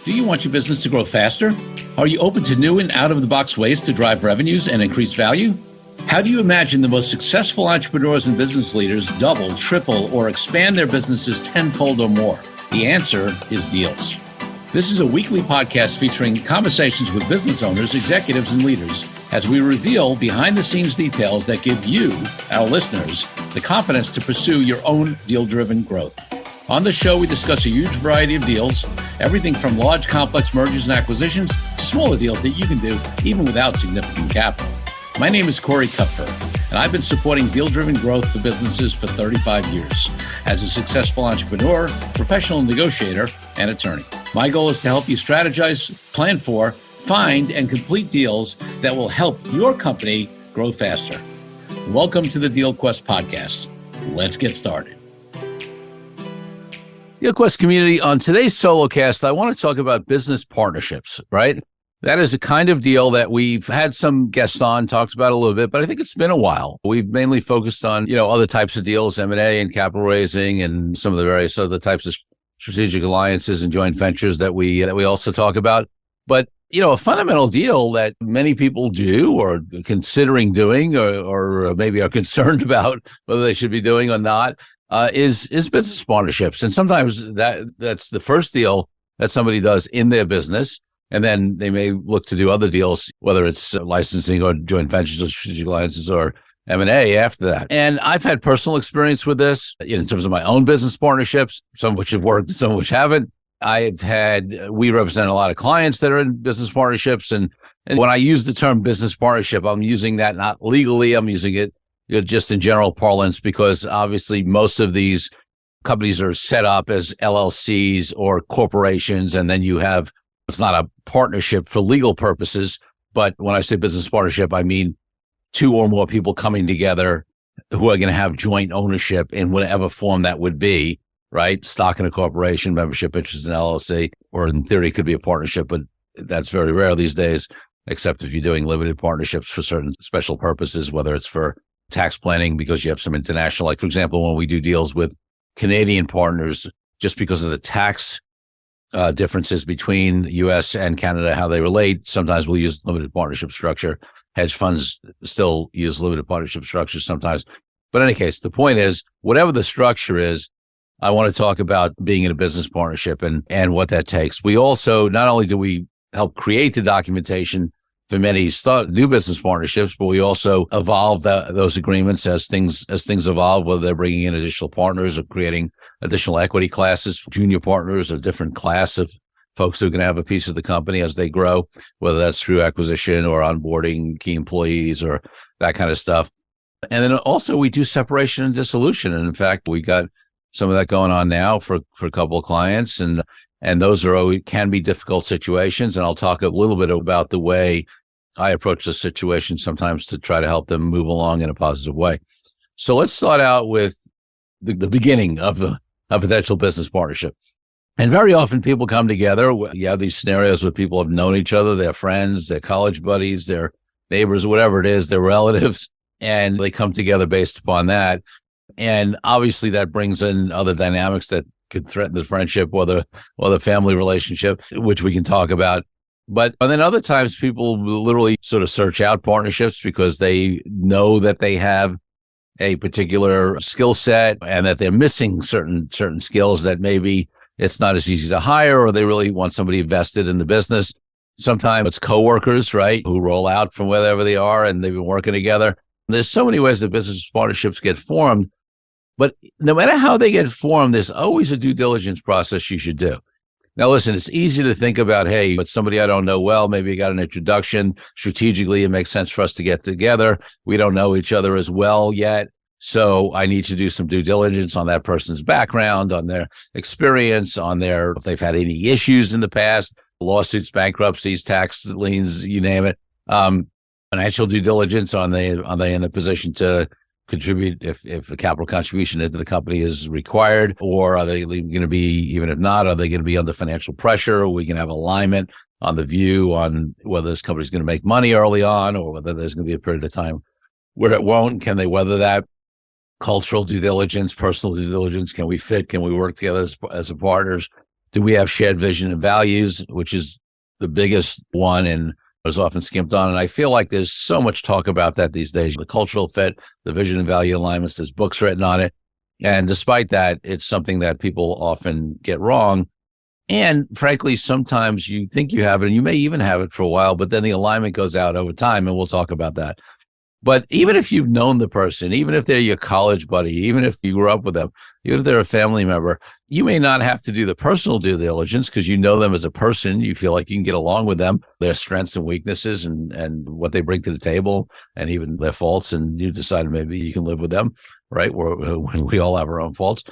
Do you want your business to grow faster? Are you open to new and out-of-the-box ways to drive revenues and increase value? How do you imagine the most successful entrepreneurs and business leaders double, triple, or expand their businesses tenfold or more? The answer is deals. This is a weekly podcast featuring conversations with business owners, executives, and leaders as we reveal behind-the-scenes details that give you, our listeners, the confidence to pursue your own deal-driven growth. On the show, we discuss a huge variety of deals, everything from large, complex mergers and acquisitions to smaller deals that you can do even without significant capital. My name is Kupfer, and I've been supporting deal-driven growth for businesses for 35 years as a successful entrepreneur, professional negotiator, and attorney. My goal is to help you strategize, plan for, find, and complete deals that will help your company grow faster. Welcome to the Deal Quest podcast. Let's get started. Deal Quest community, on today's solo cast, I want to talk about business partnerships, right? That is a kind of deal that we've had some guests on, talked about a little bit, but I think it's been a while. We've mainly focused on, other types of deals, M&A and capital raising and some of the various other types of strategic alliances and joint ventures that we also talk about. But, a fundamental deal that many people do or considering doing or maybe are concerned about whether they should be doing or not is business partnerships. And sometimes that's the first deal that somebody does in their business. And then they may look to do other deals, whether it's licensing or joint ventures or strategic alliances or M&A after that. And I've had personal experience with this in terms of my own business partnerships, some of which have worked, some of which haven't. We represent a lot of clients that are in business partnerships. And when I use the term business partnership, I'm using that not legally, I'm using it just in general parlance, because obviously most of these companies are set up as LLCs or corporations. And then it's not a partnership for legal purposes. But when I say business partnership, I mean two or more people coming together who are going to have joint ownership in whatever form that would be, right? Stock in a corporation, membership interest in LLC, or in theory, it could be a partnership, but that's very rare these days, except if you're doing limited partnerships for certain special purposes, whether it's for tax planning, because you have some international, like for example, when we do deals with Canadian partners, just because of the tax differences between U.S. and Canada, how they relate, sometimes we'll use limited partnership structure. Hedge funds still use limited partnership structures sometimes. But in any case, the point is, whatever the structure is, I want to talk about being in a business partnership and what that takes. We also, not only do we help create the documentation for many new business partnerships, but we also evolve those agreements as things evolve, whether they're bringing in additional partners or creating additional equity classes, junior partners, or different class of folks who are going to have a piece of the company as they grow, whether that's through acquisition or onboarding key employees or that kind of stuff. And then also we do separation and dissolution. And in fact, we got some of that going on now for a couple of clients. And those can be difficult situations. And I'll talk a little bit about the way I approach the situation sometimes to try to help them move along in a positive way. So let's start out with the beginning of a potential business partnership. And very often people come together. You have these scenarios where people have known each other, their friends, their college buddies, their neighbors, whatever it is, their relatives, and they come together based upon that. And obviously that brings in other dynamics that could threaten the friendship or the family relationship, which we can talk about. And then other times people will literally sort of search out partnerships because they know that they have a particular skill set and that they're missing certain skills that maybe it's not as easy to hire, or they really want somebody invested in the business. Sometimes it's coworkers, right, who roll out from wherever they are and they've been working together. There's so many ways that business partnerships get formed. But no matter how they get formed, there's always a due diligence process you should do. Now, listen, it's easy to think about, hey, but somebody I don't know well, maybe I got an introduction. Strategically, it makes sense for us to get together. We don't know each other as well yet. So I need to do some due diligence on that person's background, on their experience, if they've had any issues in the past, lawsuits, bankruptcies, tax liens, you name it. Financial due diligence, are they in a position to contribute if a capital contribution into the company is required, or are they going to be, even if not, are they going to be under financial pressure? Or we can have alignment on the view on whether this company is going to make money early on, or whether there's going to be a period of time where it won't. Can they weather that? Cultural due diligence, personal due diligence. Can we fit? Can we work together as partners Do we have shared vision and values, which is the biggest one and is often skimped on? And I feel like there's so much talk about that these days. The cultural fit, the vision and value alignments, there's books written on it. And despite that, it's something that people often get wrong. And frankly, sometimes you think you have it and you may even have it for a while, but then the alignment goes out over time, and we'll talk about that. But even if you've known the person, even if they're your college buddy, even if you grew up with them, even if they're a family member, you may not have to do the personal due diligence because you know them as a person. You feel like you can get along with them, their strengths and weaknesses and what they bring to the table and even their faults. And you decided maybe you can live with them, right? We all have our own faults.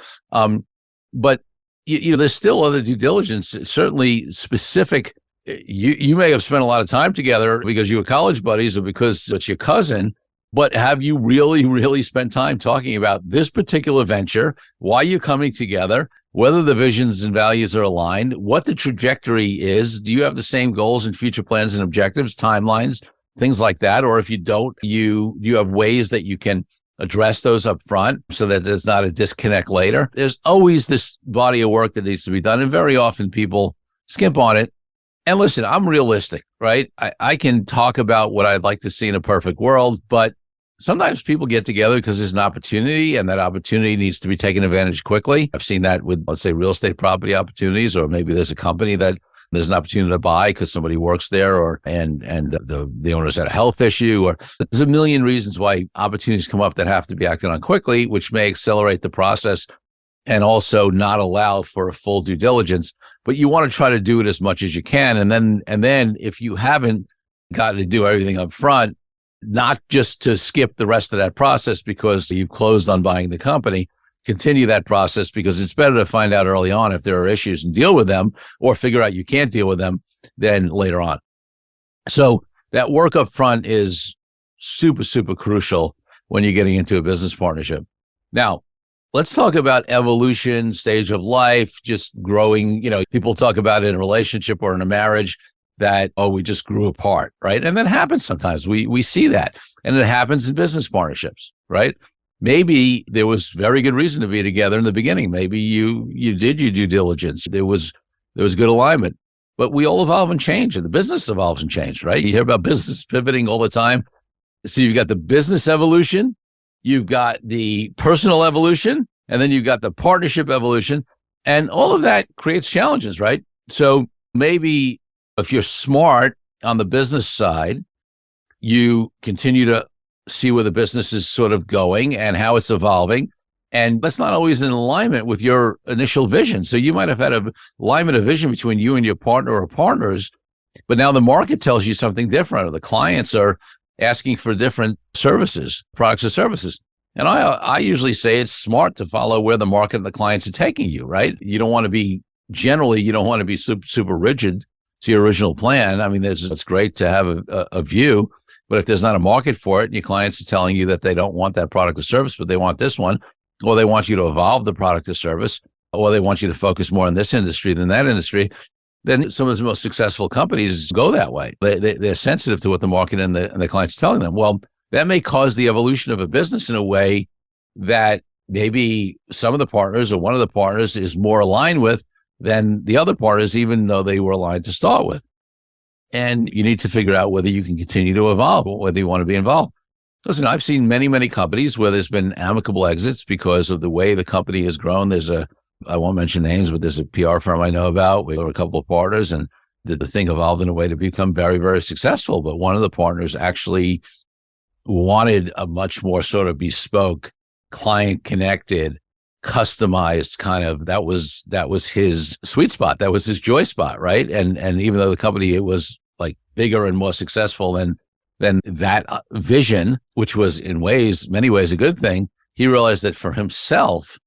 But there's still other due diligence, certainly specific. You may have spent a lot of time together because you were college buddies or because it's your cousin, but have you really, really spent time talking about this particular venture, why you're coming together, whether the visions and values are aligned, what the trajectory is? Do you have the same goals and future plans and objectives, timelines, things like that? Or if you don't, do you have ways that you can address those up front so that there's not a disconnect later? There's always this body of work that needs to be done, and very often people skimp on it. And listen, I'm realistic, right? I can talk about what I'd like to see in a perfect world, but sometimes people get together because there's an opportunity, and that opportunity needs to be taken advantage quickly. I've seen that with, let's say, real estate property opportunities, or maybe there's a company that there's an opportunity to buy because somebody works there, and the owner's had a health issue, or there's a million reasons why opportunities come up that have to be acted on quickly, which may accelerate the process and also not allow for a full due diligence. But you want to try to do it as much as you can. And then if you haven't got to do everything up front, not just to skip the rest of that process because you've closed on buying the company, continue that process, because it's better to find out early on if there are issues and deal with them, or figure out you can't deal with them than later on. So that work up front is super, super crucial when you're getting into a business partnership. Now, let's talk about evolution, stage of life, just growing. People talk about it in a relationship or in a marriage that, we just grew apart, right? And that happens sometimes. We see that. And it happens in business partnerships, right? Maybe there was very good reason to be together in the beginning. Maybe you did your due diligence. There was good alignment. But we all evolve and change, and the business evolves and changes, right? You hear about business pivoting all the time. So you've got the business evolution, you've got the personal evolution, and then you've got the partnership evolution. And all of that creates challenges, right? So maybe if you're smart on the business side, you continue to see where the business is sort of going and how it's evolving. And that's not always in alignment with your initial vision. So you might have had a alignment of vision between you and your partner or partners, but now the market tells you something different, or the clients are asking for different services, products or services. And I usually say it's smart to follow where the market and the clients are taking you, right? You don't want to be super, super rigid to your original plan. I mean, it's great to have a view, but if there's not a market for it and your clients are telling you that they don't want that product or service, but they want this one, or they want you to evolve the product or service, or they want you to focus more on this industry than that industry, then some of the most successful companies go that way. They're sensitive to what the market and the clients are telling them. Well, that may cause the evolution of a business in a way that maybe some of the partners or one of the partners is more aligned with than the other partners, even though they were aligned to start with. And you need to figure out whether you can continue to evolve or whether you want to be involved. Listen, I've seen many, many companies where there's been amicable exits because of the way the company has grown. I won't mention names, but there's a PR firm I know about. We were a couple of partners, and the thing evolved in a way to become very, very successful. But one of the partners actually wanted a much more sort of bespoke, client-connected, customized kind of, that was his sweet spot. That was his joy spot, right? And even though the company, it was like bigger and more successful than that vision, which was in many ways a good thing, he realized that for himself,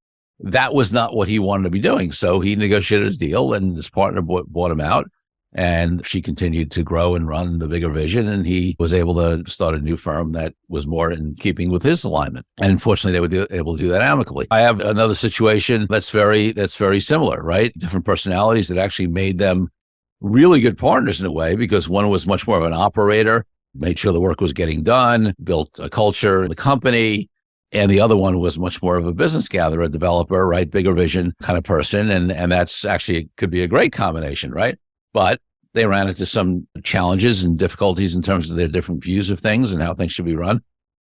that was not what he wanted to be doing. So he negotiated his deal, and his partner bought him out, and she continued to grow and run the bigger vision. And he was able to start a new firm that was more in keeping with his alignment. And fortunately, they were able to do that amicably. I have another situation that's very similar, right? Different personalities that actually made them really good partners in a way, because one was much more of an operator, made sure the work was getting done, built a culture in the company, And the other one was much more of a business gatherer, a developer, right? Bigger vision kind of person. And that's actually could be a great combination, right? But they ran into some challenges and difficulties in terms of their different views of things and how things should be run.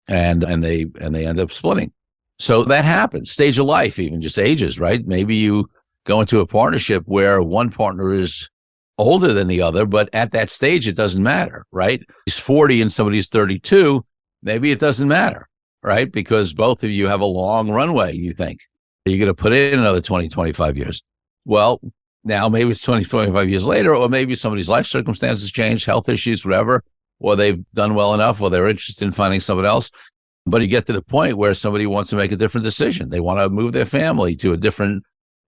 And they end up splitting. So that happens. Stage of life, even just ages, right? Maybe you go into a partnership where one partner is older than the other, but at that stage, it doesn't matter, right? He's 40 and somebody's 32. Maybe it doesn't matter, right? Because both of you have a long runway, you think. You're going to put in another 20, 25 years. Well, now maybe it's 20, 25 years later, or maybe somebody's life circumstances change, health issues, whatever, or they've done well enough, or they're interested in finding someone else. But you get to the point where somebody wants to make a different decision. They want to move their family to a different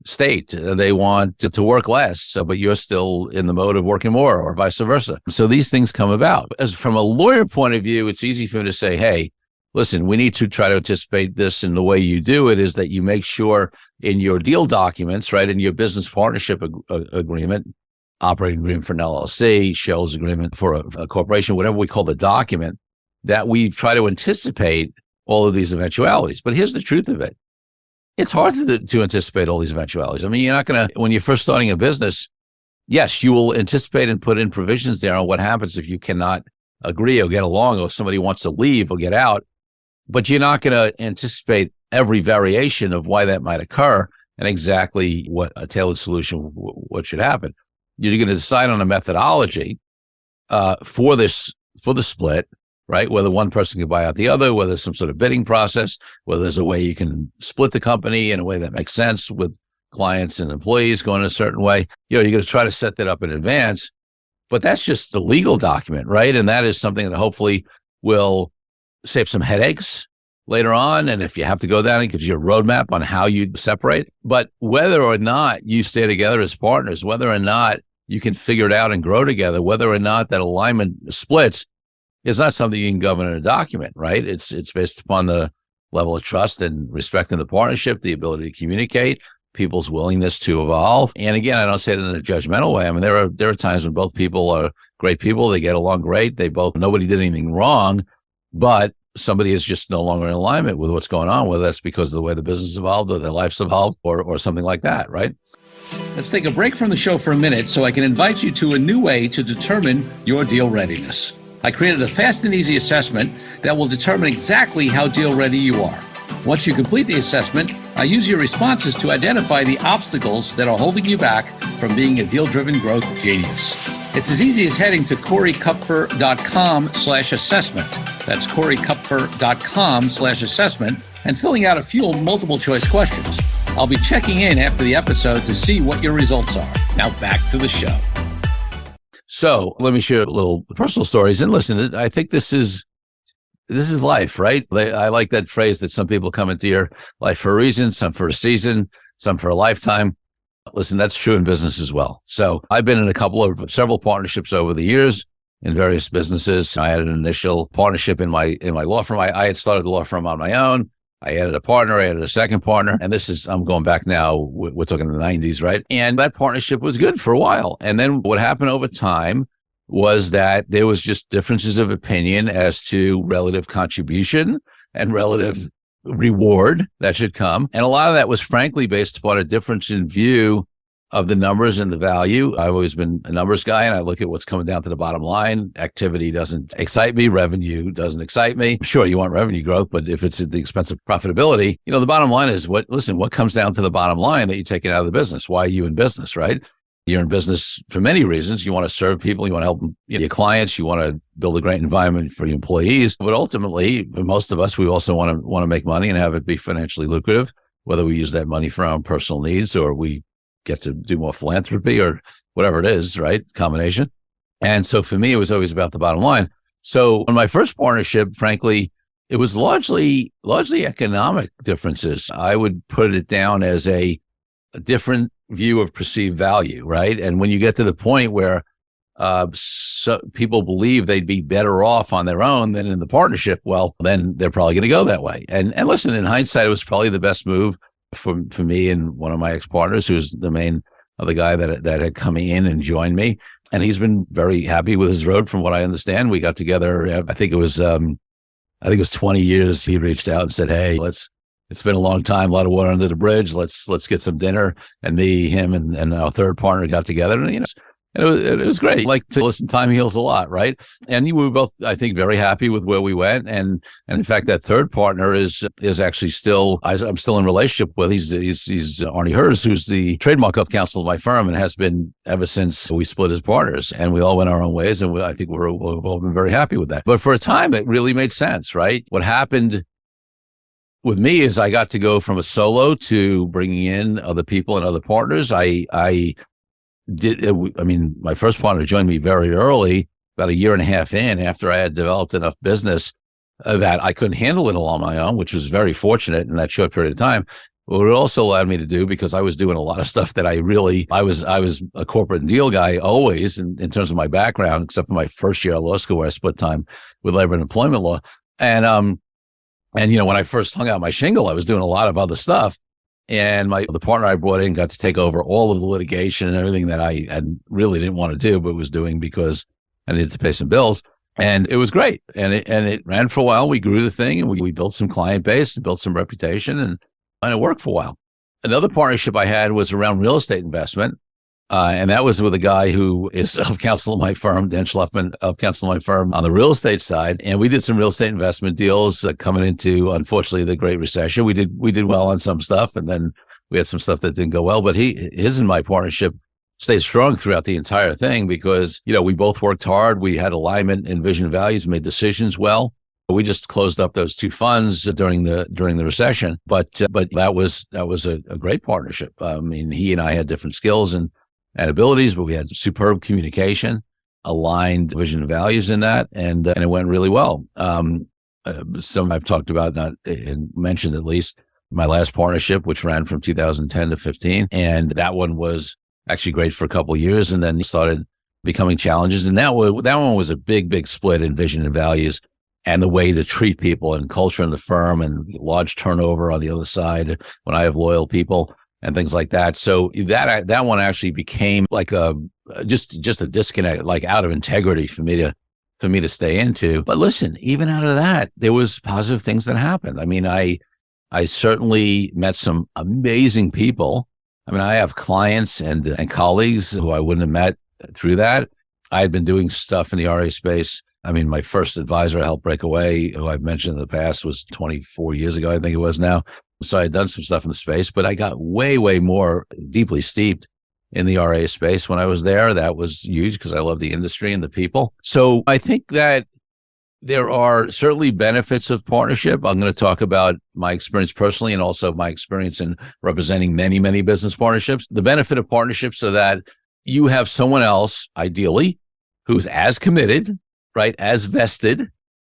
state. They want to work less, but you're still in the mode of working more, or vice versa. So these things come about. As from a lawyer point of view, it's easy for me to say, hey, listen, we need to try to anticipate this. And the way you do it is that you make sure in your deal documents, right, in your business partnership agreement, operating agreement for an LLC, shares agreement for a corporation, whatever we call the document, that we try to anticipate all of these eventualities. But here's the truth of it. It's hard to anticipate all these eventualities. I mean, you're not going to, when you're first starting a business, yes, you will anticipate and put in provisions there on what happens if you cannot agree or get along, or somebody wants to leave or get out. But you're not going to anticipate every variation of why that might occur and exactly what a tailored solution, what should happen. You're going to decide on a methodology for the split, right? Whether one person can buy out the other, whether there's some sort of bidding process, whether there's a way you can split the company in a way that makes sense with clients and employees going a certain way. You're going to try to set that up in advance, but that's just the legal document, right? And that is something that hopefully will save some headaches later on. And if you have to go down, it gives you a roadmap on how you separate. But whether or not you stay together as partners, whether or not you can figure it out and grow together, whether or not that alignment splits, is not something you can govern in a document, right? It's based upon the level of trust and respect in the partnership, the ability to communicate, people's willingness to evolve. And again, I don't say it in a judgmental way. I mean, there are times when both people are great people. They get along great. Nobody did anything wrong, but somebody is just no longer in alignment with what's going on, whether that's because of the way the business evolved or their life's evolved or something like that, right? Let's take a break from the show for a minute so I can invite you to a new way to determine your deal readiness. I created a fast and easy assessment that will determine exactly how deal ready you are. Once you complete the assessment, I use your responses to identify the obstacles that are holding you back from being a deal-driven growth genius. It's as easy as heading to CoreyKupfer.com/assessment. That's CoreyKupfer.com/assessment and filling out a few multiple choice questions. I'll be checking in after the episode to see what your results are. Now back to the show. So let me share little personal stories. And listen, I think this is life, right? I like that phrase that some people come into your life for a reason, some for a season, some for a lifetime. Listen, that's true in business as well. So I've been in several partnerships over the years in various businesses. I had an initial partnership in my law firm. I had started the law firm on my own. I added a partner, I added a second partner. And I'm going back now, we're talking the 90s, right? And that partnership was good for a while. And then what happened over time was that there was just differences of opinion as to relative contribution and relative reward that should come. And a lot of that was frankly based upon a difference in view of the numbers and the value. I've always been a numbers guy, and I look at what's coming down to the bottom line. Activity doesn't excite me. Revenue doesn't excite me. Sure, you want revenue growth, but if it's at the expense of profitability, the bottom line is what comes down to the bottom line that you're taking out of the business? Why are you in business, right? You're in business for many reasons. You want to serve people. You want to help your clients. You want to build a great environment for your employees. But ultimately, for most of us, we also want to make money and have it be financially lucrative, whether we use that money for our own personal needs or we get to do more philanthropy or whatever it is, right? Combination. And so for me, it was always about the bottom line. So in my first partnership, frankly, it was largely economic differences. I would put it down as a different view of perceived value, right? And when you get to the point where people believe they'd be better off on their own than in the partnership, well, then they're probably going to go that way. And listen, in hindsight, it was probably the best move for me and one of my ex-partners, who's the main other guy that had come in and joined me. And he's been very happy with his road from what I understand. We got together, I think it was I think it was 20 years, he reached out and said, hey, it's been a long time, a lot of water under the bridge. Let's get some dinner. And me, him, and our third partner got together, and it was great. Like to listen, time heals a lot, right? And we were both, I think, very happy with where we went. And in fact, that third partner is actually still, I'm still in relationship with. He's Arnie Hers, who's the trademark up counsel of my firm, and has been ever since we split as partners. And we all went our own ways, and I think we've all been very happy with that. But for a time, it really made sense, right? What happened with me is I got to go from a solo to bringing in other people and other partners. My first partner joined me very early, about a year and a half in, after I had developed enough business that I couldn't handle it all on my own, which was very fortunate in that short period of time. But it also allowed me to do, because I was doing a lot of stuff that I was a corporate and deal guy always in terms of my background, except for my first year at law school where I split time with labor and employment law. And when I first hung out my shingle, I was doing a lot of other stuff. And the partner I brought in got to take over all of the litigation and everything that I really didn't want to do, but was doing because I needed to pay some bills. And it was great. And it ran for a while. We grew the thing, and we built some client base and built some reputation, and it worked for a while. Another partnership I had was around real estate investment. And that was with a guy who is of counsel of my firm, Dan Schluffman, of counsel of my firm on the real estate side. And we did some real estate investment deals coming into, unfortunately, the Great Recession. We did well on some stuff, and then we had some stuff that didn't go well. But his and my partnership stayed strong throughout the entire thing because, we both worked hard. We had alignment in vision and values, made decisions well. We just closed up those two funds during the recession. But that was a great partnership. He and I had different skills and abilities, but we had superb communication, aligned vision and values in that, and it went really well. Some I've talked about, not mentioned at least, my last partnership, which ran from 2010 to 15, and that one was actually great for a couple of years, and then started becoming challenges. And that one was a big split in vision and values, and the way to treat people and culture in the firm, and large turnover on the other side when I have loyal people and things like that. So that one actually became like just a disconnect, like out of integrity for me to stay into. But listen, even out of that, there was positive things that happened. I certainly met some amazing people. I have clients and colleagues who I wouldn't have met through that. I had been doing stuff in the RA space. My first advisor I helped break away, who I've mentioned in the past, was 24 years ago, I think it was now. So I had done some stuff in the space, but I got way more deeply steeped in the RA space when I was there. That was huge because I love the industry and the people. So I think that there are certainly benefits of partnership. I'm going to talk about my experience personally and also my experience in representing many business partnerships. The benefit of partnerships are that you have someone else, ideally, who's as committed, right, as vested,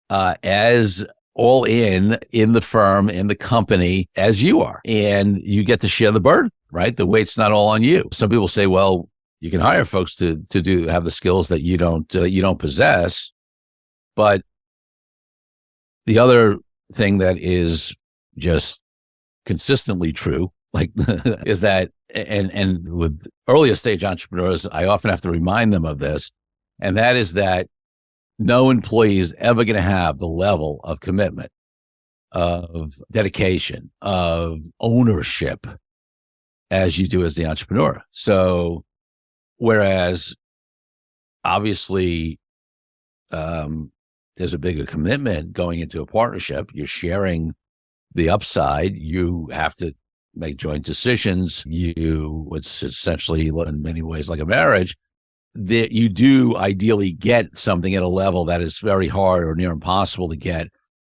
as all in the firm, in the company as you are. And you get to share the burden, right? The weight's not all on you. Some people say, well, you can hire folks to have the skills that you don't possess. But the other thing that is just consistently true, is that, and with earlier stage entrepreneurs, I often have to remind them of this, and that is that no employee is ever going to have the level of commitment, of dedication, of ownership as you do as the entrepreneur. So, whereas obviously there's a bigger commitment going into a partnership, you're sharing the upside, you have to make joint decisions. It's essentially in many ways like a marriage, that you do ideally get something at a level that is very hard or near impossible to get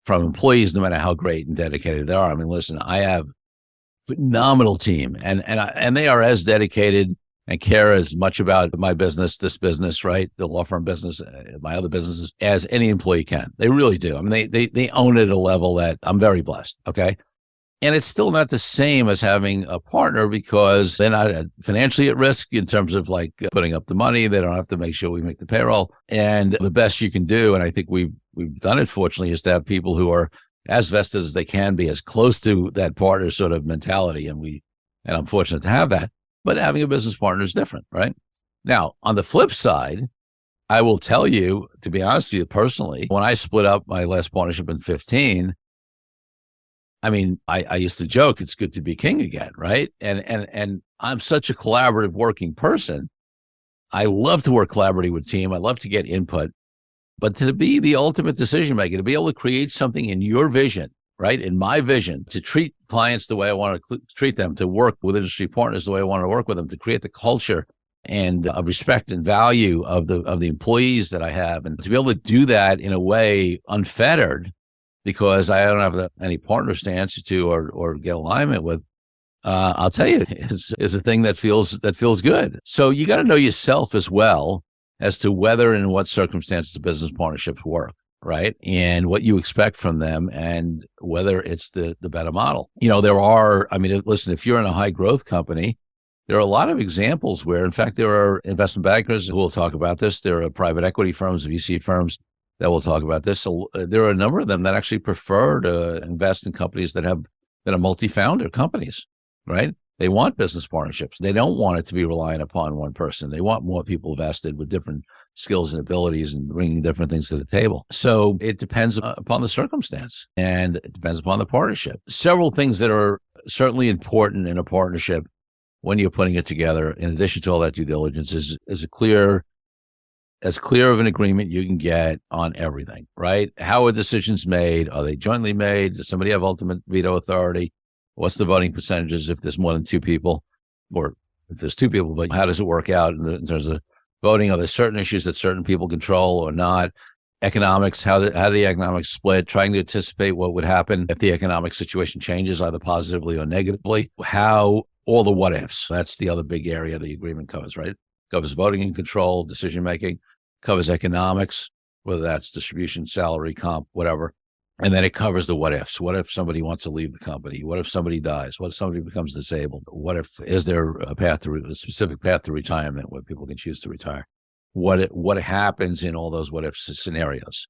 from employees, no matter how great and dedicated they are. Listen, I have a phenomenal team, and they are as dedicated and care as much about my business, this business, right, the law firm business, my other businesses, as any employee can. They really do. They own it at a level that I'm very blessed. Okay. And it's still not the same as having a partner because they're not financially at risk in terms of putting up the money. They don't have to make sure we make the payroll. And the best you can do, and I think we've done it, fortunately, is to have people who are as vested as they can be, as close to that partner sort of mentality. And I'm fortunate to have that. But having a business partner is different, right? Now, on the flip side, I will tell you, to be honest with you personally, when I split up my last partnership in 15, I mean, I used to joke, it's good to be king again, right? And I'm such a collaborative working person. I love to work collaboratively with team. I love to get input, but to be the ultimate decision maker, to be able to create something in your vision, right? In my vision, to treat clients the way I want to treat them, to work with industry partners the way I want to work with them, to create the culture and respect and value of the employees that I have, and to be able to do that in a way unfettered, because I don't have any partners to answer to or get alignment with. I'll tell you, is a thing that feels good. So you got to know yourself as well as to whether and in what circumstances the business partnerships work, right? And what you expect from them, and whether it's the better model. Listen, if you're in a high growth company, there are a lot of examples where, in fact, there are investment bankers who will talk about this. There are private equity firms, VC firms that will talk about this. So there are a number of them that actually prefer to invest in companies that are multi-founder companies, right? They want business partnerships. They don't want it to be reliant upon one person. They want more people vested with different skills and abilities and bringing different things to the table. So it depends upon the circumstance, and it depends upon the partnership. Several things that are certainly important in a partnership when you're putting it together, in addition to all that due diligence, is as clear of an agreement you can get on everything, right? How are decisions made? Are they jointly made? Does somebody have ultimate veto authority? What's the voting percentages if there's more than two people, or if there's two people, but how does it work out in terms of voting? Are there certain issues that certain people control or not? Economics, how do the economics split? Trying to anticipate what would happen if the economic situation changes, either positively or negatively. All the what ifs. That's the other big area the agreement covers, right? Covers voting and control, decision making, covers economics, whether that's distribution, salary, comp, whatever. And then it covers the what ifs. What if somebody wants to leave the company? What if somebody dies? What if somebody becomes disabled? Is there a specific path to retirement where people can choose to retire? What happens in all those what if scenarios,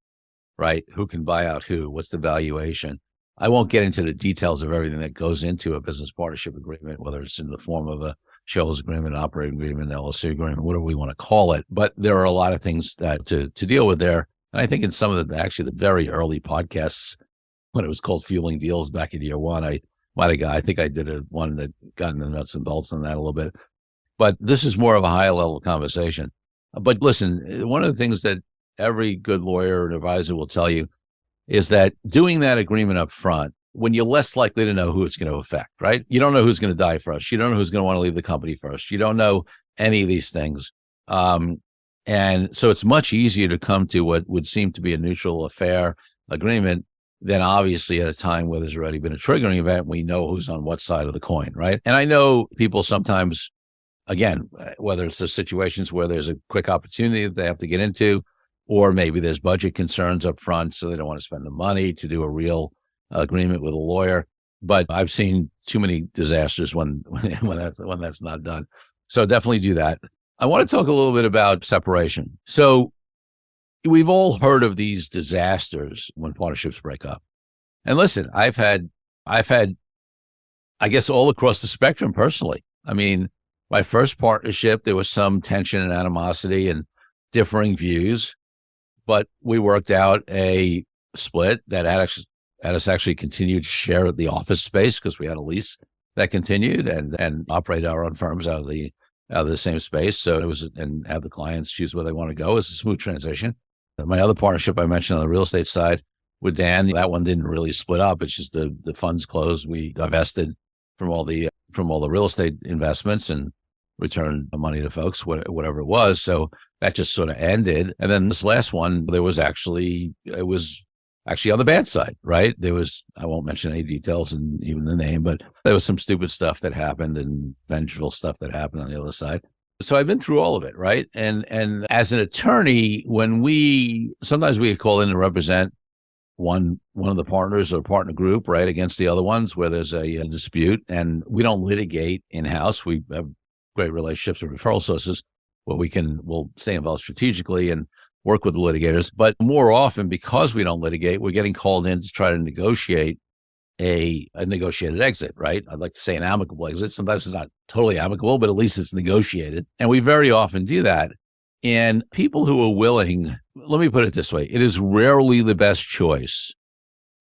right? Who can buy out who? What's the valuation? I won't get into the details of everything that goes into a business partnership agreement, whether it's in the form of a shareholders agreement, an operating agreement, an LLC agreement, whatever we want to call it. But there are a lot of things that to deal with there. And I think in some of the very early podcasts, when it was called Fueling Deals back in year one, I think I did one that got into nuts and bolts on that a little bit. But this is more of a high level conversation. But listen, one of the things that every good lawyer and advisor will tell you is that doing that agreement up front, when you're less likely to know who it's going to affect, right? You don't know who's going to die first. You don't know who's going to want to leave the company first. You don't know any of these things. And so it's much easier to come to what would seem to be a neutral, a fair agreement than obviously at a time where there's already been a triggering event. We know who's on what side of the coin, right? And I know people sometimes, again, whether it's the situations where there's a quick opportunity that they have to get into, or maybe there's budget concerns up front, so they don't want to spend the money to do a real agreement with a lawyer. But I've seen too many disasters when that's not done. So definitely do that. I want to talk a little bit about separation. So we've all heard of these disasters when partnerships break up. And listen, I've had, I guess, all across the spectrum personally. I mean, my first partnership, there was some tension and animosity and differing views, but we worked out a split that had us actually continue to share the office space because we had a lease that continued and operate our own firms out of the same space. So it was, and have the clients choose where they want to go. It's a smooth transition. My other partnership I mentioned on the real estate side with Dan, that one didn't really split up. It's just the funds closed. We divested from all the real estate investments and returned the money to folks, whatever it was. So that just sort of ended. And then this last one, it was actually on the bad side, right? I won't mention any details and even the name, but there was some stupid stuff that happened and vengeful stuff that happened on the other side. So I've been through all of it, right? And as an attorney, sometimes we call in to represent one of the partners or partner group, right, against the other ones where there's a dispute, and we don't litigate in-house. We have great relationships with referral sources where we'll stay involved strategically and work with the litigators. But more often, because we don't litigate, we're getting called in to try to negotiate a negotiated exit, right? I'd like to say an amicable exit. Sometimes it's not totally amicable, but at least it's negotiated. And we very often do that. And people who are willing, let me put it this way, it is rarely the best choice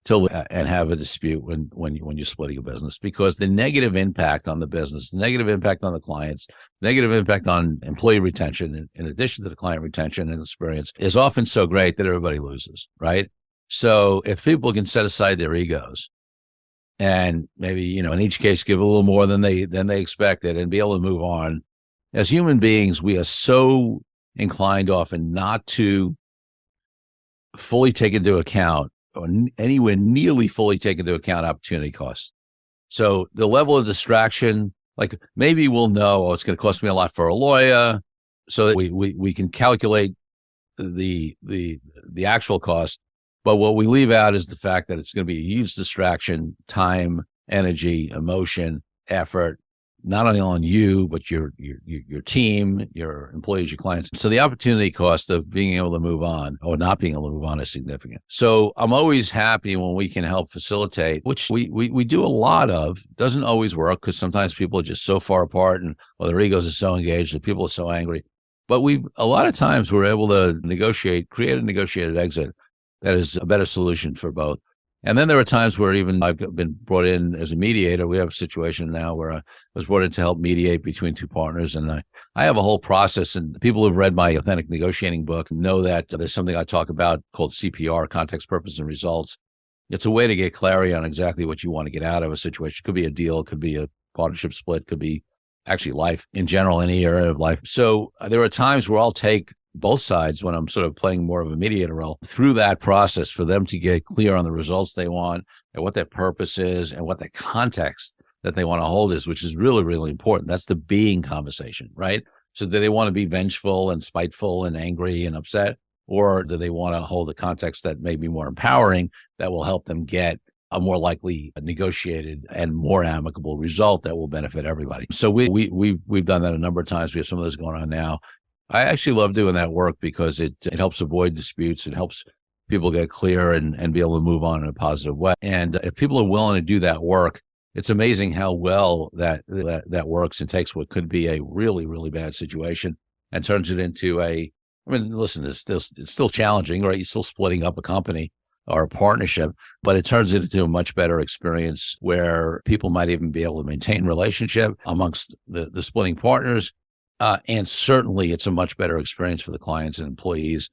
to and have a dispute when you're splitting a business, because the negative impact on the business, the negative impact on the clients, negative impact on employee retention, in addition to the client retention and experience, is often so great that everybody loses, right? So if people can set aside their egos and maybe, in each case, give a little more than they expected and be able to move on, as human beings, we are so inclined often not to fully take into account or anywhere nearly fully take into account opportunity costs. So the level of distraction, like maybe we'll know, it's going to cost me a lot for a lawyer, so that we can calculate the actual cost. But what we leave out is the fact that it's going to be a huge distraction, time, energy, emotion, effort, not only on you, but your team, your employees, your clients. So the opportunity cost of being able to move on or not being able to move on is significant. So I'm always happy when we can help facilitate, which we do a lot of. Doesn't always work because sometimes people are just so far apart and their egos are so engaged that people are so angry. But a lot of times we're able to create a negotiated exit that is a better solution for both. And then there are times where even I've been brought in as a mediator. We have a situation now where I was brought in to help mediate between two partners. And I have a whole process, and people who've read my Authentic Negotiating book know that there's something I talk about called CPR, context, purpose, and results. It's a way to get clarity on exactly what you want to get out of a situation. It could be a deal, it could be a partnership split, could be actually life in general, any area of life. So there are times where I'll take both sides, when I'm sort of playing more of a mediator role, through that process for them to get clear on the results they want and what their purpose is and what the context that they want to hold is, which is really, really important. That's the being conversation, right? So do they want to be vengeful and spiteful and angry and upset? Or do they want to hold a context that may be more empowering, that will help them get a more likely negotiated and more amicable result that will benefit everybody? So we've done that a number of times. We have some of those going on now. I actually love doing that work because it helps avoid disputes. It helps people get clear and be able to move on in a positive way. And if people are willing to do that work, it's amazing how well that works and takes what could be a really, really bad situation and turns it into listen, it's still challenging, right? You're still splitting up a company or a partnership, but it turns it into a much better experience where people might even be able to maintain relationship amongst the splitting partners. And certainly it's a much better experience for the clients and employees,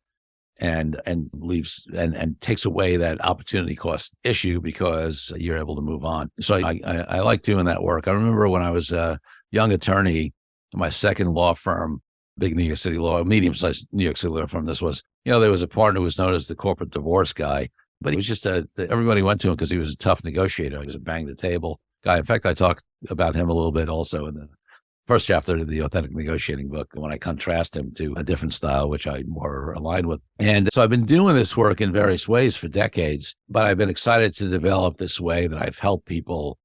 and leaves and takes away that opportunity cost issue because you're able to move on. So I like doing that work. I remember when I was a young attorney, my second law firm, big New York City law, medium-sized New York City law firm. This was, there was a partner who was known as the corporate divorce guy, but he was just everybody went to him because he was a tough negotiator. He was a bang the table guy. In fact, I talked about him a little bit also in the first chapter of the Authentic Negotiating book, when I contrast him to a different style, which I more aligned with. And so I've been doing this work in various ways for decades, but I've been excited to develop this way that I've helped people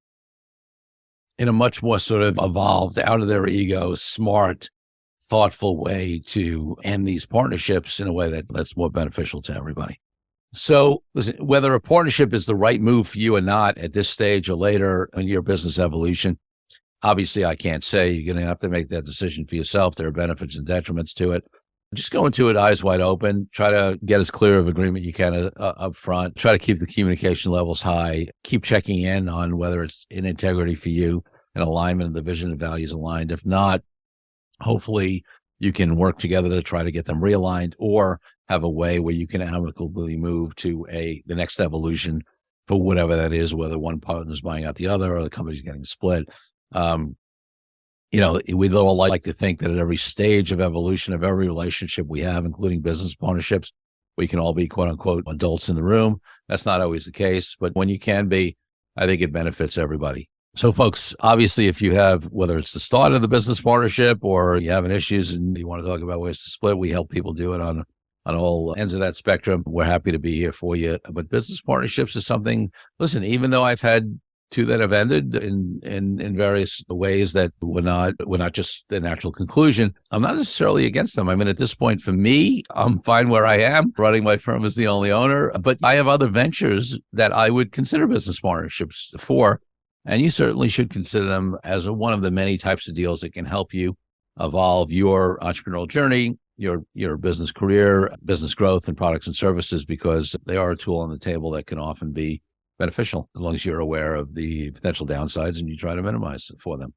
in a much more sort of evolved, out of their ego, smart, thoughtful way to end these partnerships in a way that's more beneficial to everybody. So listen, whether a partnership is the right move for you or not at this stage or later in your business evolution, obviously, I can't say. You're going to have to make that decision for yourself. There are benefits and detriments to it. Just go into it eyes wide open. Try to get as clear of agreement you can up front. Try to keep the communication levels high. Keep checking in on whether it's in integrity for you and alignment of the vision and values aligned. If not, hopefully you can work together to try to get them realigned, or have a way where you can amicably move to the next evolution for whatever that is, whether one partner is buying out the other or the company's getting split. We'd all like to think that at every stage of evolution of every relationship we have, including business partnerships, we can all be quote unquote adults in the room. That's not always the case, but when you can be, I think it benefits everybody. So folks, obviously, if you have, whether it's the start of the business partnership or you have issues and you want to talk about ways to split, we help people do it on all ends of that spectrum. We're happy to be here for you. But business partnerships is something, listen, even though I've had two that have ended in various ways that were not just the natural conclusion, I'm not necessarily against them. I mean, at this point, for me, I'm fine where I am. Running my firm as the only owner, but I have other ventures that I would consider business partnerships for, and you certainly should consider them as one of the many types of deals that can help you evolve your entrepreneurial journey, your business career, business growth, and products and services, because they are a tool on the table that can often be beneficial as long as you're aware of the potential downsides and you try to minimize it for them.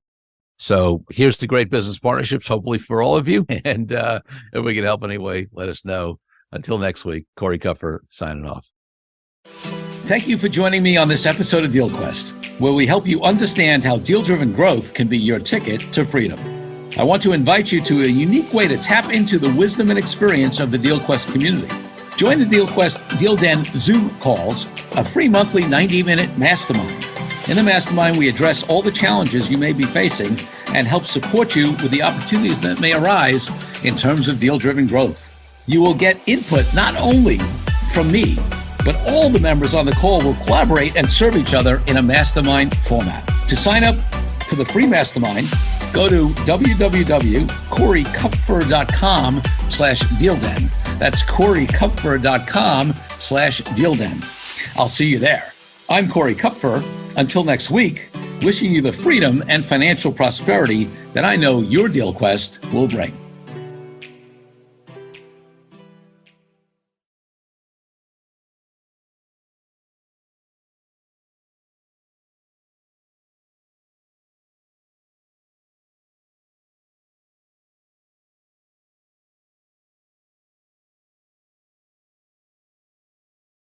So here's the great business partnerships, hopefully for all of you. And if we can help anyway, let us know. Until next week, Corey Kupfer signing off. Thank you for joining me on this episode of DealQuest, where we help you understand how deal-driven growth can be your ticket to freedom. I want to invite you to a unique way to tap into the wisdom and experience of the DealQuest community. Join the DealQuest Deal Den Zoom calls, a free monthly 90-minute mastermind. In the mastermind, we address all the challenges you may be facing and help support you with the opportunities that may arise in terms of deal-driven growth. You will get input not only from me, but all the members on the call will collaborate and serve each other in a mastermind format. To sign up for the free mastermind, go to www.coreykupfer.com/dealden. That's coreykupfer.com/dealden. I'll see you there. I'm Corey Kupfer. Until next week, wishing you the freedom and financial prosperity that I know your DealQuest will bring.